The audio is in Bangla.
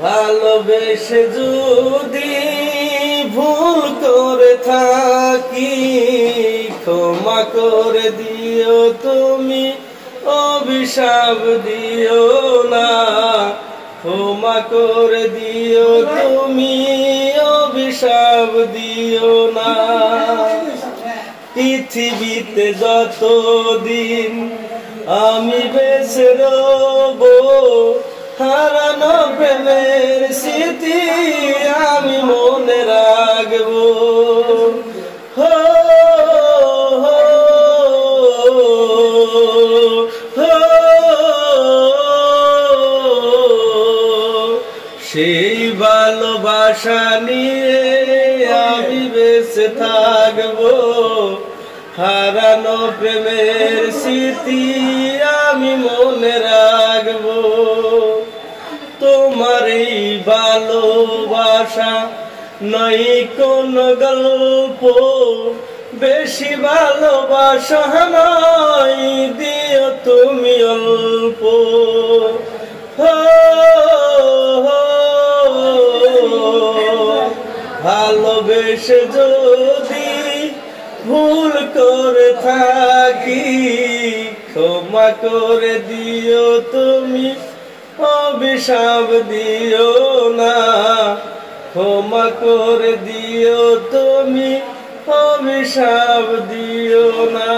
ভালোবেসে যদি ভুল করে থাকি ক্ষমা করে দিও তুমি, অভিশাপ দিও না। ক্ষমা করে দিও তুমি, অভিশাপ দিও না। পৃথিবীতে যতদিন আমি বেঁচে রব, হারানো প্রেমের স্মৃতি আমি মনে রাখবো। হো হো হো, সেই ভালোবাসা নিয়ে আমি বেঁচে থাকবো। হারানো প্রেমের স্মৃতি আমি মনে রাখবো। তোমার এই ভালোবাসা নয় কোন গল্প, বেশি ভালোবাসা নয়, দিও তুমি অল্প। ভালোবেসে যদি ভুল করে থাকি ক্ষমা করে দিও তুমি, অভিশাপ দিও না। ক্ষমা করে দিও তুমি, অভিশাপ দিও না।